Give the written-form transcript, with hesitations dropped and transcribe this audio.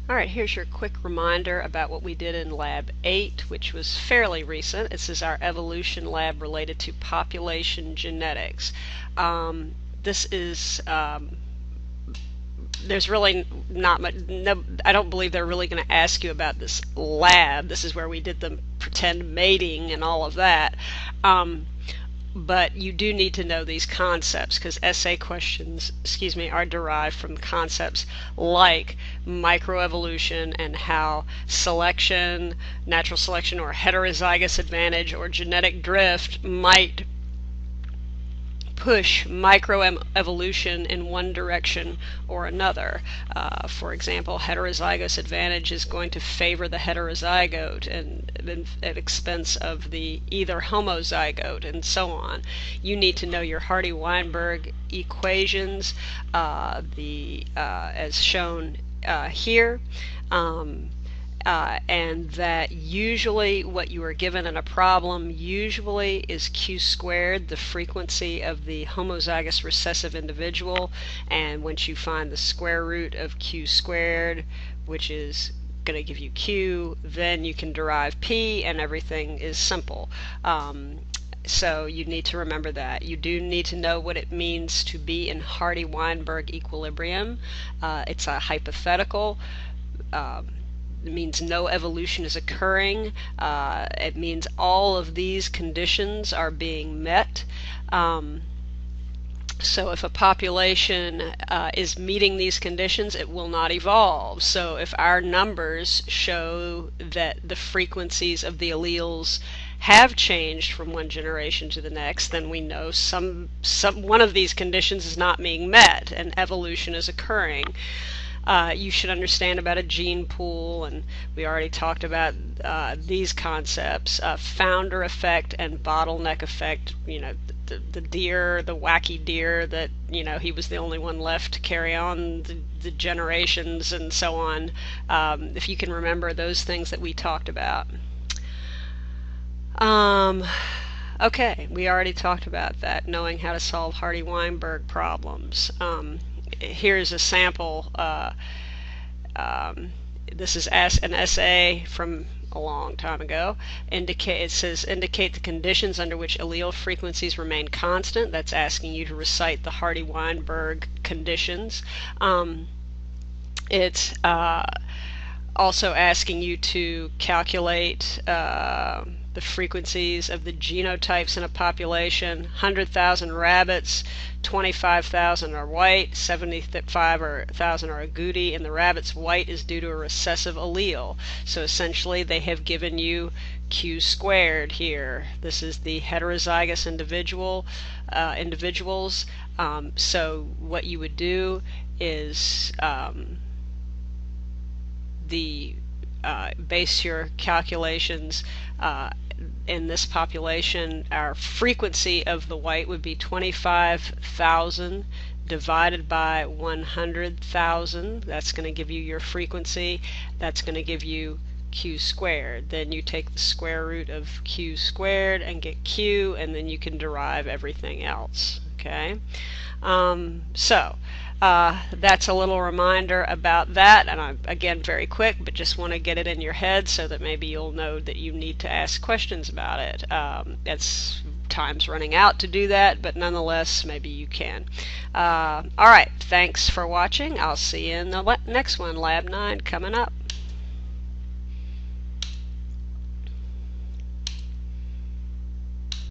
Alright, here's your quick reminder about what we did in Lab 8, which was fairly recent. This is our evolution lab related to population genetics. This is there's really not much, I don't believe they're really going to ask you about this lab. This is where we did the pretend mating and all of that. But you do need to know these concepts because essay questions, are derived from concepts like microevolution and how selection, natural selection, or heterozygous advantage or genetic drift might push microevolution in one direction or another. For example, heterozygous advantage is going to favor the heterozygote at expense of the either homozygote, and so on. You need to know your Hardy-Weinberg equations, as shown here. And that usually what you are given in a problem usually is q squared, the frequency of the homozygous recessive individual, and once you find the square root of q squared, which is going to give you q, then you can derive p and everything is simple. So you need to remember that. You do need to know what it means to be in Hardy-Weinberg equilibrium. It's a hypothetical. It means no evolution is occurring. It means all of these conditions are being met. So if a population is meeting these conditions, it will not evolve. So if our numbers show that the frequencies of the alleles have changed from one generation to the next, then we know one of these conditions is not being met and evolution is occurring. You should understand about a gene pool, and we already talked about these concepts, founder effect and bottleneck effect. The deer, the wacky deer that, he was the only one left to carry on the generations and so on. If you can remember those things that we talked about. Okay, we already talked about that, knowing how to solve Hardy-Weinberg problems. Here's a sample. This is an essay from a long time ago. It says indicate the conditions under which allele frequencies remain constant. That's asking you to recite the Hardy-Weinberg conditions. It's also asking you to calculate the frequencies of the genotypes in a population. 100,000 rabbits, 25,000 are white, 75,000 are agouti, and the rabbit's white is due to a recessive allele. So essentially they have given you q squared here. This is the heterozygous individuals. So what you would do is base your calculations in this population. Our frequency of the white would be 25,000 divided by 100,000. That's going to give you your frequency. That's going to give you q squared. Then you take the square root of q squared and get q, and then you can derive everything else. Okay, that's a little reminder about that, and I'm again very quick, but just want to get it in your head so that maybe you'll know that you need to ask questions about it. Time's running out to do that, but nonetheless maybe you can. Alright, thanks for watching. I'll see you in the next one. Lab 9 coming up.